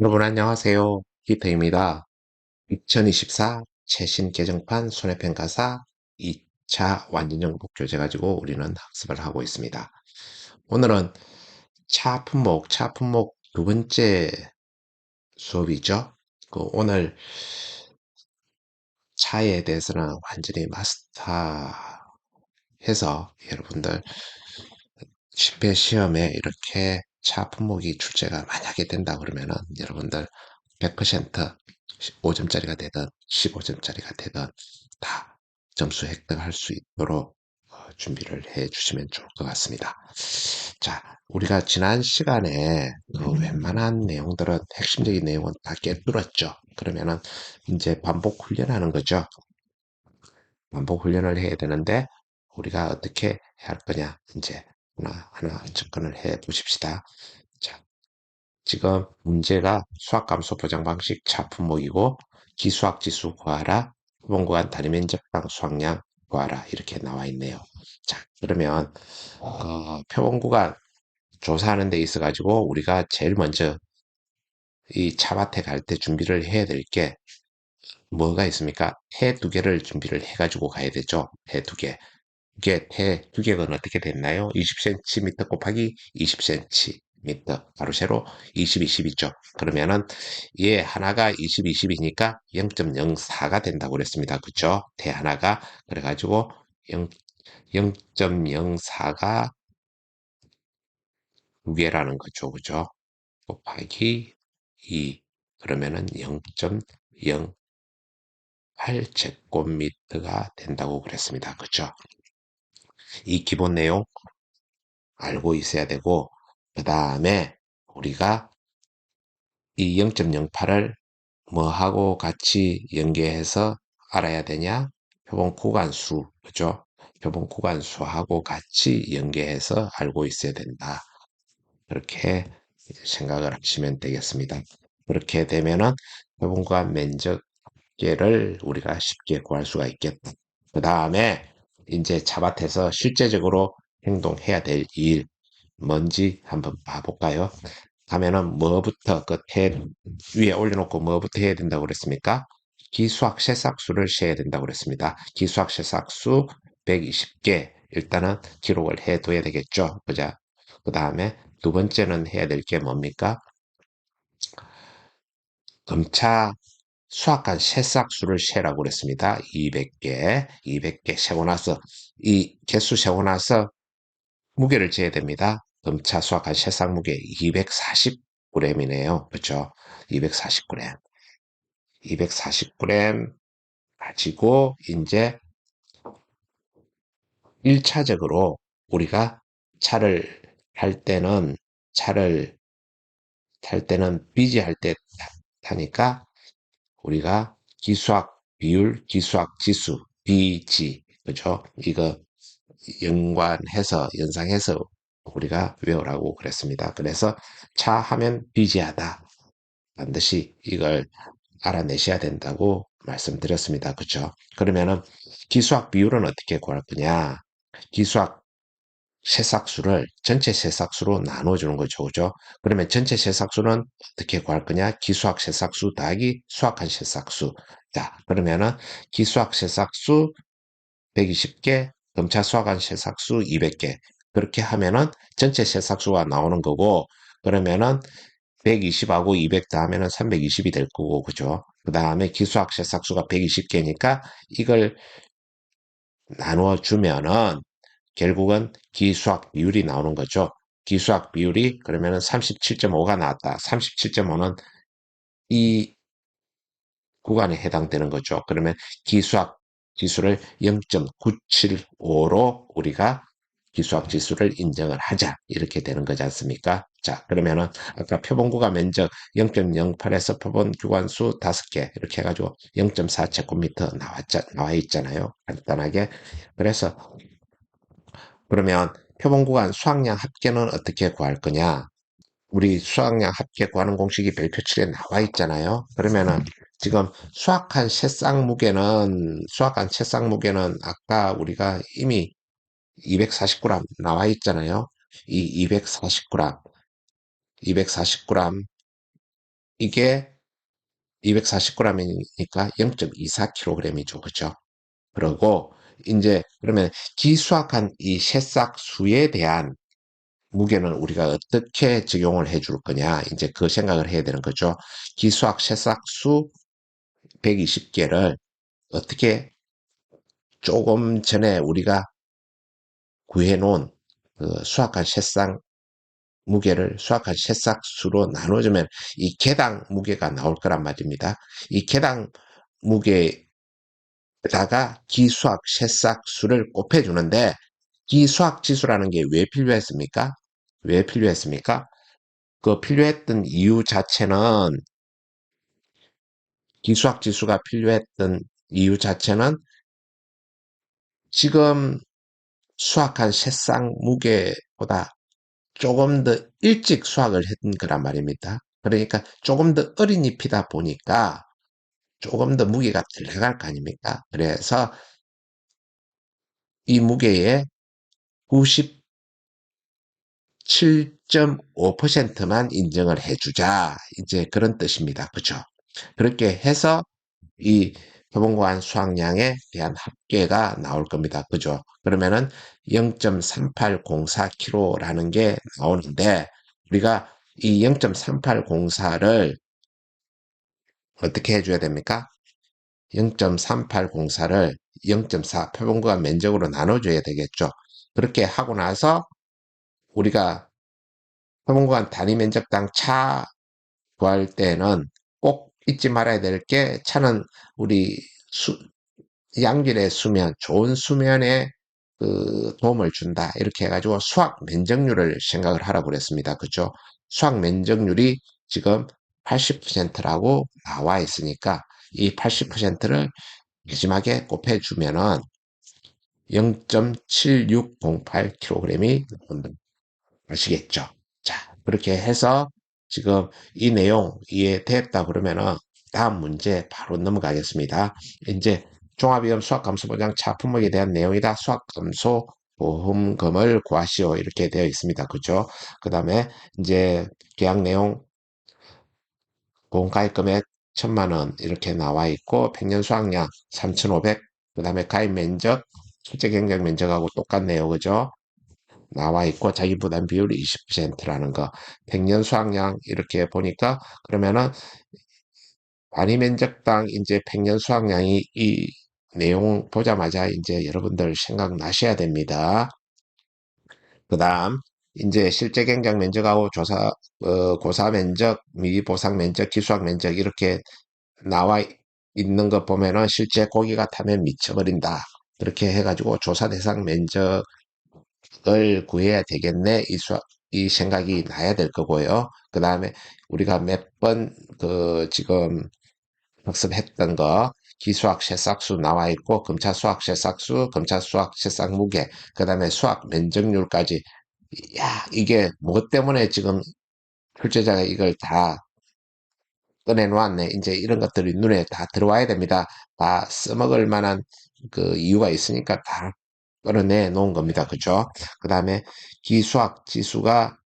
여러분 안녕하세요. 히터입니다. 2024 최신 개정판 손해평 가사 2차 완전정 복교재 가지고 우리는 학습을 하고 있습니다. 오늘은 차 품목 두 번째 수업이죠. 오늘 차에 대해서는 완전히 마스터해서 여러분들 실패 시험에 이렇게 차 품목이 출제가 만약에 된다 그러면은 여러분들 100% 5점짜리가 되든 15점짜리가 되든 다 점수 획득할 수 있도록 준비를 해 주시면 좋을 것 같습니다. 자, 우리가 지난 시간에 웬만한 내용들은 핵심적인 내용은 다 꿰뚫었죠. 그러면은 이제 반복 훈련하는 거죠. 반복 훈련을 해야 되는데 우리가 어떻게 해야 할 거냐 이제 하나하나 접근을 해 보십시다. 자, 지금 문제가 수학감소 보장 방식 차품목이고 기수학 지수 구하라, 표본 구간 단위 면적당 수학량 구하라 이렇게 나와 있네요. 자, 그러면 표본 구간 조사하는 데 있어 가지고 우리가 제일 먼저 이 차밭에 갈 때 준비를 해야 될 게 뭐가 있습니까? 해 두 개를 준비를 해 가지고 가야 되죠. 해 두 개. 이게 해 두 개가 어떻게 됐나요? 20cm 곱하기 20cm 가로 세로 20, 20이죠. 그러면은 얘 하나가 20, 20이니까 0.04가 된다고 그랬습니다. 그죠? 대 하나가 그래가지고 0, 0.04가 두 개라는 거죠. 그죠? 곱하기 2 그러면은 0.08제곱미터가 된다고 그랬습니다. 그죠? 이 기본 내용 알고 있어야 되고 그 다음에 우리가 이 0.08을 뭐하고 같이 연계해서 알아야 되냐? 표본 구간수, 그죠? 표본 구간수하고 같이 연계해서 알고 있어야 된다. 그렇게 생각을 하시면 되겠습니다. 그렇게 되면은 표본 구간 면적계를 우리가 쉽게 구할 수가 있겠다. 그 다음에 이제 차밭에서 실제적으로 행동해야 될 일, 뭔지 한번 봐볼까요? 하면은 뭐부터 끝에 위에 올려놓고 뭐부터 해야 된다고 그랬습니까? 기수학 새싹수를 세야 된다고 그랬습니다. 기수학 새싹수 120개 일단은 기록을 해둬야 되겠죠. 그자. 그 다음에 두 번째는 해야 될 게 뭡니까? 검차 수학관 새싹수를 세라고 그랬습니다. 200개 세고 나서 이 개수 세고 나서 무게를 재야 됩니다. 검차 수학관 새싹 무게 240g이네요. 그렇죠? 240g. 240g 가지고 이제 1차적으로 우리가 차를 탈 때는 차를 탈 때는 비지할 때 타니까 우리가 기수학 비율, 기수학 지수, 비지, 그죠? 이거 연상해서 우리가 외우라고 그랬습니다. 그래서 차 하면 비지하다. 반드시 이걸 알아내셔야 된다고 말씀드렸습니다. 그죠? 그러면은 기수학 비율은 어떻게 구할 거냐? 기수학 새싹수를 전체 새싹수로 나눠주는 거죠. 그죠? 그러면 전체 새싹수는 어떻게 구할 거냐? 기수학 새싹수 더하기 수학한 새싹수. 자, 그러면은 기수학 새싹수 120개, 검차 수학한 새싹수 200개. 그렇게 하면은 전체 새싹수가 나오는 거고, 그러면은 120하고 200 더하면은 320이 될 거고, 그죠? 그 다음에 기수학 새싹수가 120개니까 이걸 나누어 주면은 결국은 기수학 비율이 나오는 거죠. 기수학 비율이 그러면은 37.5가 나왔다. 37.5는 이 구간에 해당되는 거죠. 그러면 기수학 지수를 0.975로 우리가 기수학 지수를 인정을 하자. 이렇게 되는 거지 않습니까? 자, 그러면은 아까 표본 구간 면적 0.08에서 표본 구간수 5개 이렇게 해가지고 0.4제곱미터 나와 있잖아요. 간단하게. 그래서 그러면 표본 구간 수학량 합계는 어떻게 구할 거냐? 우리 수학량 합계 구하는 공식이 별표칠에 나와 있잖아요. 그러면은 지금 수학한 채쌍 무게는 아까 우리가 이미 240g 나와 있잖아요. 이 240g, 240g 이게 240g이니까 0.24kg이죠. 그죠? 그러고 이제 그러면 기수학한 이 새싹수에 대한 무게는 우리가 어떻게 적용을 해줄 거냐 이제 그 생각을 해야 되는 거죠. 기수학 새싹수 120개를 어떻게 조금 전에 우리가 구해놓은 그 수학한 새싹 무게를 수학한 새싹수로 나눠주면 이 개당 무게가 나올 거란 말입니다. 이 개당 무게에다가 기수학 새싹수를 곱해주는데 기수학 지수라는 게 왜 필요했습니까? 왜 필요했습니까? 그 필요했던 이유 자체는 기수학 지수가 필요했던 이유 자체는 지금 수학한 새싹 무게보다 조금 더 일찍 수학을 했던 거란 말입니다. 그러니까 조금 더 어린 잎이다 보니까 조금 더 무게가 들어갈 거 아닙니까? 그래서 이 무게의 97.5%만 인정을 해주자. 이제 그런 뜻입니다. 그죠? 그렇게 해서 이 표본고안 수확량에 대한 합계가 나올 겁니다. 그죠? 그러면은 0.3804kg라는 게 나오는데 우리가 이 0.3804를 어떻게 해줘야 됩니까? 0.3804를 0.4 표본고안 면적으로 나눠줘야 되겠죠. 그렇게 하고 나서 우리가 표본고안 단위 면적당 차 구할 때는 꼭 잊지 말아야 될 게 차는 우리 양질의 수면, 좋은 수면에 그 도움을 준다. 이렇게 해가지고 수학 면적률을 생각을 하라고 그랬습니다. 그죠? 수학 면적률이 지금 80%라고 나와 있으니까 이 80%를 마지막에 곱해주면은 0.7608kg이 나온다. 아시겠죠? 자, 그렇게 해서 지금 이 내용 이해됐다 그러면은 다음 문제 바로 넘어가겠습니다. 이제 종합위험 수학감소보장 차품목에 대한 내용이다. 수학감소 보험금을 구하시오. 이렇게 되어 있습니다. 그죠? 그 다음에 이제 계약 내용 보험가입 금액 1,000만 원 이렇게 나와 있고 평년 수확량 3,500, 그 다음에 가입 면적, 실제 경쟁 면적하고 똑같네요. 그죠? 나와 있고 자기 부담 비율이 20%라는 거. 평년 수확량 이렇게 보니까 그러면은 단위 면적당 이제 평년 수확량이 이 내용 보자마자 이제 여러분들 생각나셔야 됩니다. 그다음 이제 실제 경작 면적하고 고사 면적, 미보상 면적, 기수학 면적 이렇게 나와 있는 거 보면은 실제 고기가 타면 미쳐버린다. 그렇게 해가지고 조사 대상 면적 을 구해야 되겠네. 이 생각이 나야 될 거고요. 그 다음에 우리가 몇 번 그 지금 학습했던 거 기수학 새싹수 나와 있고 검차 수학 새싹수, 검차 수학 새싹 무게, 그 다음에 수학 면적률까지. 야, 이게 뭐 때문에 지금 출제자가 이걸 다 꺼내놓았네. 이제 이런 것들이 눈에 다 들어와야 됩니다. 다 써먹을 만한 그 이유가 있으니까 다 끌어내 놓은 겁니다. 그죠? 그 다음에 기수학 지수가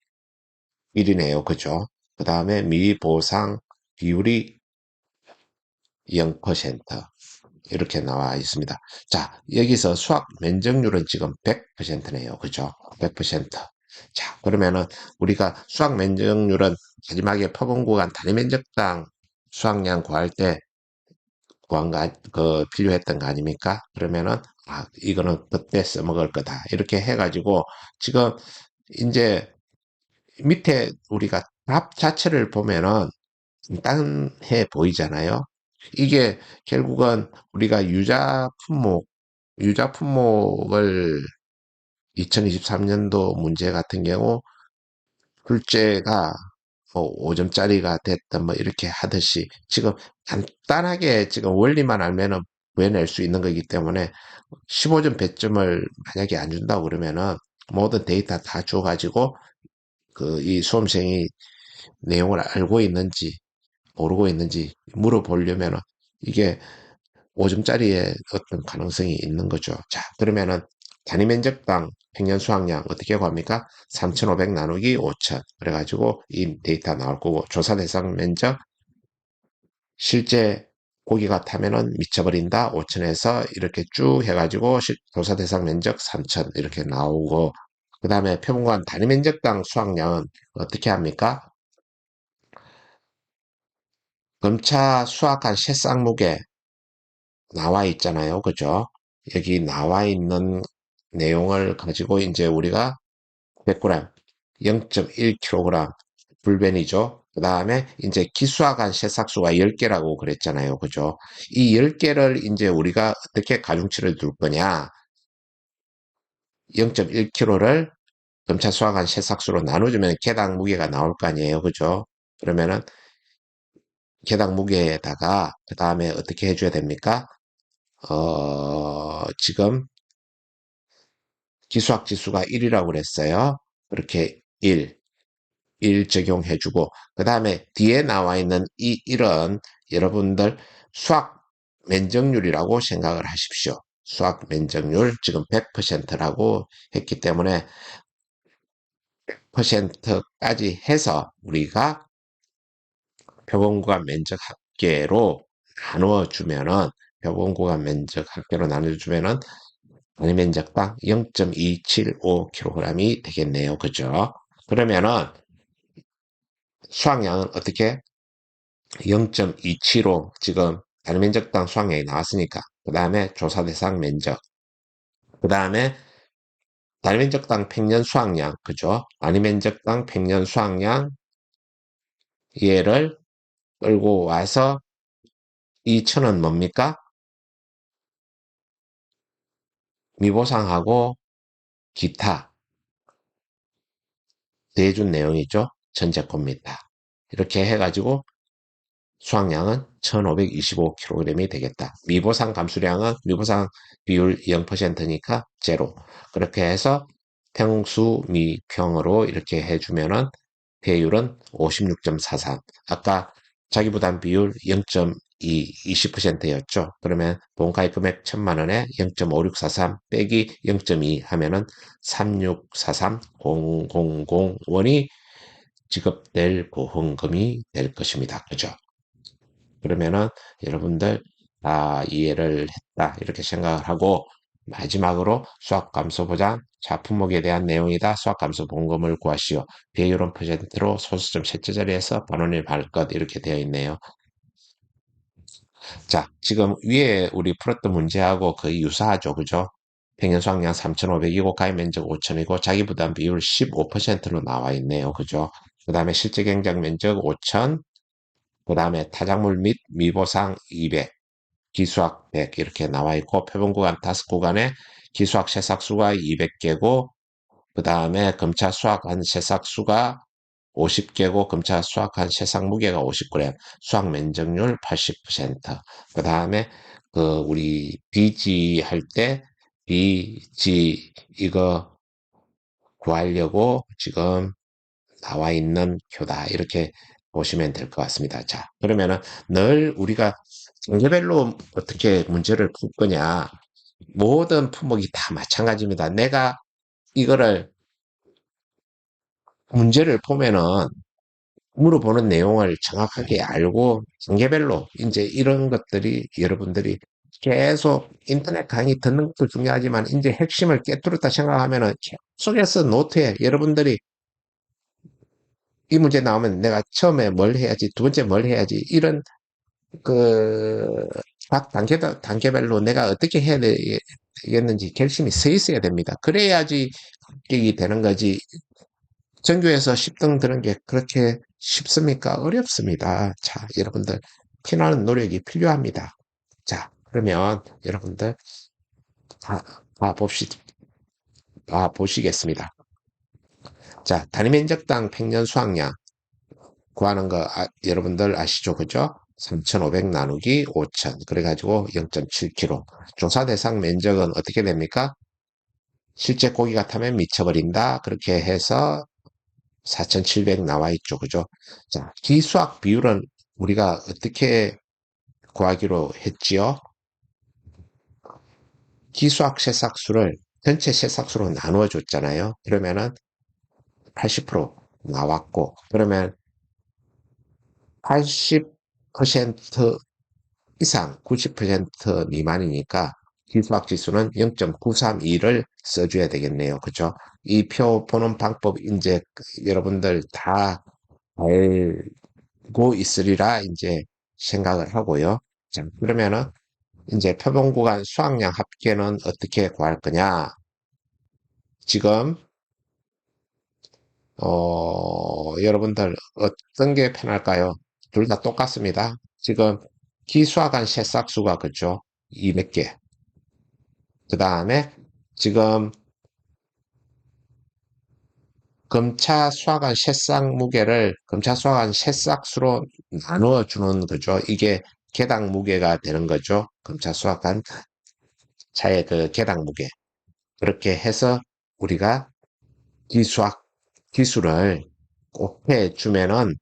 1이네요. 그죠? 그 다음에 미보상 비율이 0% 이렇게 나와 있습니다. 자, 여기서 수학 면적률은 지금 100%네요. 그죠? 100%. 자, 그러면은 우리가 수학 면적률은 마지막에 표본 구간 단위 면적당 수확량 구할 때 필요했던 거 아닙니까? 그러면은, 아, 이거는 그때 써먹을 거다. 이렇게 해가지고, 지금, 이제, 밑에 우리가 답 자체를 보면은, 간단해 보이잖아요? 이게 결국은 우리가 유자 품목을 2023년도 문제 같은 경우, 출제가 뭐 5점짜리가 됐든 뭐 이렇게 하듯이 지금 간단하게 지금 원리만 알면은 구해낼 수 있는 거기 때문에 15점 배점을 만약에 안 준다고 그러면은 모든 데이터 다 줘가지고 그 이 수험생이 내용을 알고 있는지 모르고 있는지 물어보려면은 이게 5점짜리의 어떤 가능성이 있는 거죠. 자, 그러면은 단위 면적당 평년 수확량 어떻게 구합니까? 3,500 나누기 5,000. 그래가지고 이 데이터 나올 거고 조사 대상 면적 실제 고기가 타면은 미쳐버린다 5천에서 이렇게 쭉 해가지고 조사 대상 면적 3천 이렇게 나오고, 그 다음에 표본관 단위 면적당 수확량은 어떻게 합니까? 검차 수확한 새싹 무게 나와 있잖아요. 그죠? 여기 나와 있는 내용을 가지고 이제 우리가 100g, 0.1kg 불변이죠. 그 다음에 이제 기수화간 새싹수가 10개라고 그랬잖아요. 그죠? 이 10개를 이제 우리가 어떻게 가중치를 둘 거냐? 0.1kg를 점차 수확한 새싹수로 나눠주면 개당 무게가 나올 거 아니에요. 그죠? 그러면은 개당 무게에다가 그 다음에 어떻게 해줘야 됩니까? 지금 기수학 지수가 1이라고 그랬어요. 그렇게 1 적용해주고, 그 다음에 뒤에 나와 있는 이 1은 여러분들 수학 면적률이라고 생각을 하십시오. 수학 면적률 지금 100%라고 했기 때문에 퍼센트까지 해서 우리가 표본구간 면적 합계로 나누어주면은, 표본구간 면적 합계로 나눠주면은 단위 면적당 0.275kg이 되겠네요. 그죠? 그러면은 수확량은 어떻게 0.275 지금 단위 면적당 수확량이 나왔으니까, 그 다음에 조사 대상 면적, 그 다음에 단위 면적당 평년 수확량, 그죠? 단위 면적당 평년 수확량 얘를 끌고 와서 2천은 뭡니까? 미보상하고 기타 대준 내용이죠. 전체 겁니다. 이렇게 해가지고 수확량은 1525kg이 되겠다. 미보상 감수량은 미보상 비율 0%니까 제로. 그렇게 해서 평수 미평으로 이렇게 해주면은 배율은 56.43. 아까 자기부담 비율 0.2, 20%였죠. 그러면 본가입 금액 1000만 원에 0.5643 빼기 0.2 하면은 3643000원이 지급될 보험금이 될 것입니다. 그죠? 그러면은 여러분들 이해를 했다 이렇게 생각을 하고, 마지막으로 수학감소보장 자품목에 대한 내용이다. 수학감소 보험금을 구하시오. 비율은 퍼센트로 소수점 셋째 자리에서 번호를 발것 이렇게 되어 있네요. 자, 지금 위에 우리 풀었던 문제하고 거의 유사하죠. 그죠? 평년 수확량 3,500이고 가입 면적 5,000이고 자기 부담 비율 15%로 나와 있네요. 그죠? 그 다음에 실제 경작 면적 5,000, 그 다음에 타작물 및 미보상 200, 기수학 100 이렇게 나와 있고, 표본 구간 5구간에 기수학 새싹수가 200개고, 그 다음에 검차 수학한 새싹수가 50개고, 검차 수학한 새싹 무게가 50g, 수학 면적률 80%. 그 다음에 그 우리 BG 할 때 BG 이거 구하려고 지금 나와 있는 표다 이렇게 보시면 될 것 같습니다. 자, 그러면은 늘 우리가 단계별로 어떻게 문제를 풀 거냐. 모든 품목이 다 마찬가지입니다. 내가 이거를 문제를 보면은 물어보는 내용을 정확하게 알고 단계별로 이제 이런 것들이 여러분들이 계속 인터넷 강의 듣는 것도 중요하지만 이제 핵심을 깨뜨렸다 생각하면은 계속해서 노트에 여러분들이 이 문제 나오면 내가 처음에 뭘 해야지, 두 번째 뭘 해야지, 이런 그 각 단계별로 내가 어떻게 해야 되겠는지 결심이 서 있어야 됩니다. 그래야지 합격이 되는 거지. 전교에서 10등 드는 게 그렇게 쉽습니까? 어렵습니다. 자, 여러분들 피나는 노력이 필요합니다. 자, 그러면 여러분들 다, 보시겠습니다. 자, 단위 면적당 평년 수확량 구하는 거 여러분들 아시죠? 그죠? 3,500 나누기 5,000 그래가지고 0.7kg. 조사 대상 면적은 어떻게 됩니까? 실제 고기가 타면 미쳐버린다. 그렇게 해서 4,700 나와 있죠. 그죠? 자, 기수학 비율은 우리가 어떻게 구하기로 했지요? 기수학 새싹수를 전체 새싹수로 나누어 줬잖아요. 그러면은 80% 나왔고, 그러면 80 90% 이상 90% 미만이니까 기수학 지수는 0.932를 써줘야 되겠네요. 그죠? 이 표 보는 방법 이제 여러분들 다 알고 있으리라 이제 생각을 하고요. 자, 그러면은 이제 표본 구간 수학량 합계는 어떻게 구할 거냐? 지금 여러분들 어떤 게 편할까요? 둘 다 똑같습니다. 지금 기수학한 새싹수가 그죠? 200개. 그 다음에 지금 검차 수학한 새싹 무게를 검차 수학한 새싹수로 나누어 주는 거죠. 이게 개당 무게가 되는 거죠. 검차 수학한 차의 그 개당 무게. 그렇게 해서 우리가 기수학 기수를 곱해 주면은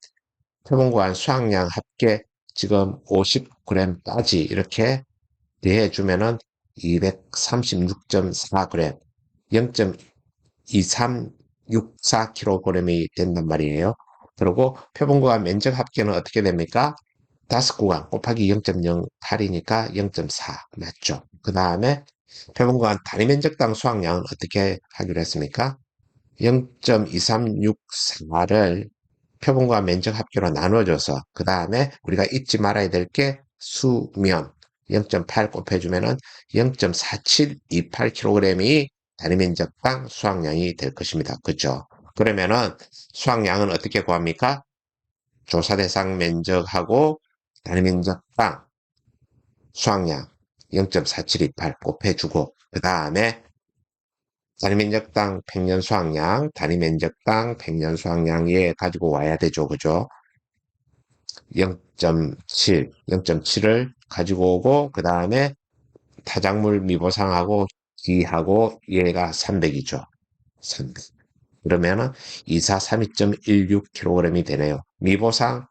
표본관 수학량 합계 지금 50g까지 이렇게 대해 주면은 236.4g, 0.2364kg이 된단 말이에요. 그리고 표본구간 면적 합계는 어떻게 됩니까? 다섯 구간 곱하기 0.08이니까 0.4 맞죠? 그 다음에 표본구간 단위 면적당 수확량은 어떻게 하기로 했습니까? 0.2364를 표본과 면적 합계로 나눠줘서 그 다음에 우리가 잊지 말아야 될 게 수면 0.8 곱해주면은 0.4728kg이 단위 면적당 수확량이 될 것입니다. 그죠? 그러면은 수확량은 어떻게 구합니까? 조사 대상 면적하고 단위 면적당 수확량 0.4728 곱해주고 그 다음에 단위 면적당 평년 수확량, 단위 면적당 평년 수확량에 가지고 와야 되죠. 그죠? 0.7, 0.7을 가지고 오고 그 다음에 타작물 미보상하고 기하고 얘가 300이죠. 300. 그러면은 2432.16kg이 되네요. 미보상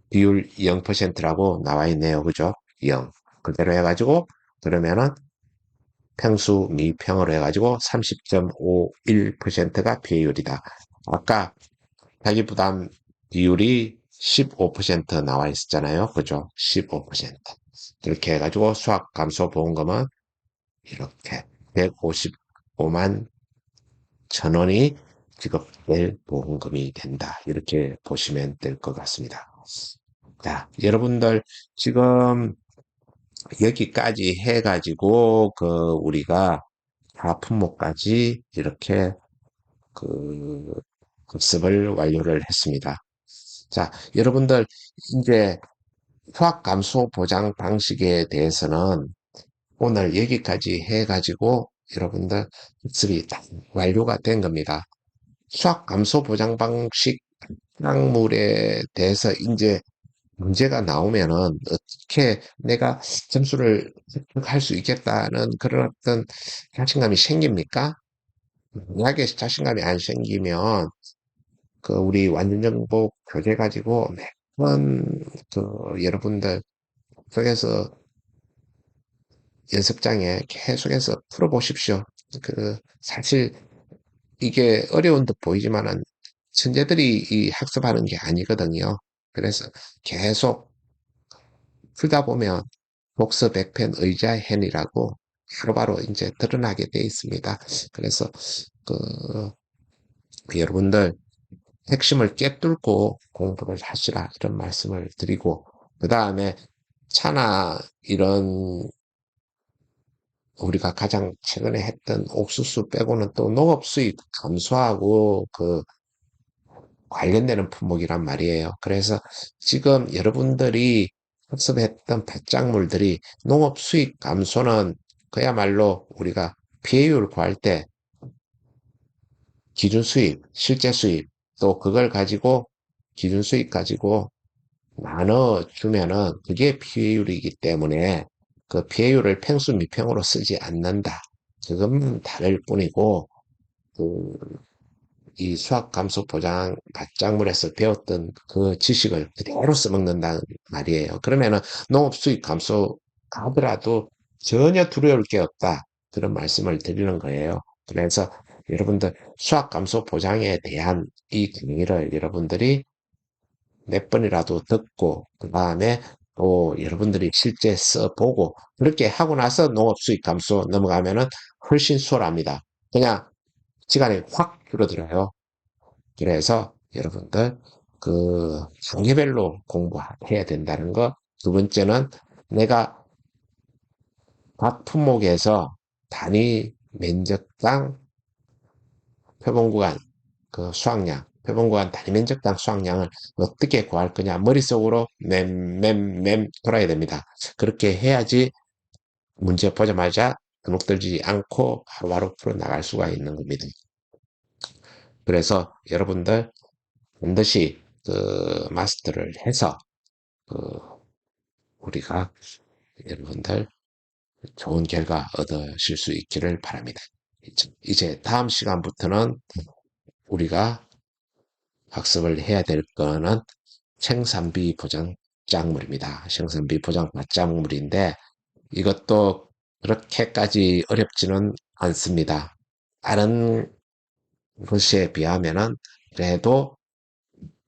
비율 0%라고 나와 있네요. 그죠? 0. 그대로 해가지고 그러면은 평수 미평으로 해가지고 30.51%가 비율이다. 아까 자기 부담 비율이 15% 나와 있었잖아요. 그죠? 15%. 이렇게 해가지고 수학 감소 보험금은 이렇게 155만 1,000원이 지급될 보험금이 된다. 이렇게 보시면 될 것 같습니다. 자, 여러분들 지금 여기까지 해가지고 그 우리가 하품목까지 이렇게 그 급습을 완료를 했습니다. 자, 여러분들 이제 수학 감소 보장 방식에 대해서는 오늘 여기까지 해가지고 여러분들 학습이 다 완료가 된 겁니다. 수학 감소 보장 방식 항목물에 대해서 이제 문제가 나오면은 어떻게 내가 점수를 획득할 수 있겠다는 그런 어떤 자신감이 생깁니까? 만약에 자신감이 안 생기면 그 우리 완전정복 교재 가지고 매번 그 여러분들 속에서 연습장에 계속해서 풀어보십시오. 그 사실 이게 어려운 듯 보이지만은 천재들이 이 학습하는 게 아니거든요. 그래서 계속 풀다 보면 독서 백펜 의자 hen이라고 바로바로 이제 드러나게 돼 있습니다. 그래서 그 여러분들 핵심을 꿰뚫고 공부를 하시라 이런 말씀을 드리고 그 다음에 차나 이런 우리가 가장 최근에 했던 옥수수 빼고는 또 농업 수입 감소하고 그 관련되는 품목이란 말이에요. 그래서 지금 여러분들이 학습했던 밭작물들이 농업 수익 감소는 그야말로 우리가 비효율 구할 때 기준 수입, 실제 수입, 또 그걸 가지고 기준 수입 가지고 나눠 주면은 그게 비효율이기 때문에 그 비효율을 평수 미평으로 쓰지 않는다. 그건 다를 뿐이고 그 이 수학 감소 보장 밭작물에서 배웠던 그 지식을 그대로 써먹는다는 말이에요. 그러면은 농업 수익 감소하더라도 전혀 두려울 게 없다. 그런 말씀을 드리는 거예요. 그래서 여러분들 수학 감소 보장에 대한 이 강의를 여러분들이 몇 번이라도 듣고 그 다음에 또 여러분들이 실제 써보고 그렇게 하고 나서 농업 수익 감소 넘어가면은 훨씬 수월합니다. 그냥 시간이 확 줄어들어요. 그래서 여러분들 그 단계별로 공부해야 된다는 거. 두 번째는 내가 각 품목에서 단위 면적당 표본구간 그 수확량, 표본구간 단위 면적당 수확량을 어떻게 구할 거냐 머릿속으로 맴 돌아야 됩니다. 그렇게 해야지 문제 보자마자 주눅 들지 않고 바로바로 풀어나갈 수가 있는 겁니다. 그래서 여러분들 반드시 그 마스터를 해서 그 우리가 여러분들 좋은 결과 얻으실 수 있기를 바랍니다. 이제 다음 시간부터는 우리가 학습을 해야 될 거는 생산비 보장 작물입니다. 생산비 보장 작물인데 이것도 그렇게까지 어렵지는 않습니다. 다른 것에 비하면은 그래도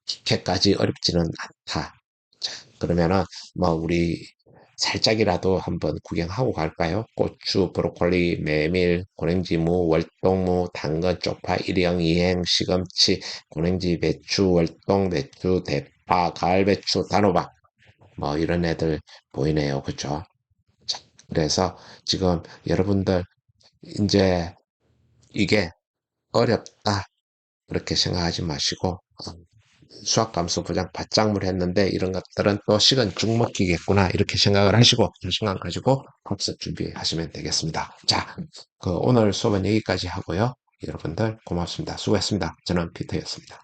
그렇게까지 어렵지는 않다. 자, 그러면은 뭐 우리 살짝이라도 한번 구경하고 갈까요? 고추, 브로콜리, 메밀, 고랭지무, 월동무, 당근, 쪽파, 일형, 이행, 시금치, 고랭지, 배추, 월동, 배추, 대파, 가을배추, 단호박 뭐 이런 애들 보이네요. 그쵸? 자, 그래서 지금 여러분들 이제 이게 어렵다 그렇게 생각하지 마시고 수학 감소 부장 받장물 했는데 이런 것들은 또 시간 쭉 먹히겠구나 이렇게 생각을 하시고 자신감 가지고 학습 준비하시면 되겠습니다. 자, 그 오늘 수업은 여기까지 하고요. 여러분들 고맙습니다. 수고했습니다. 저는 피터였습니다.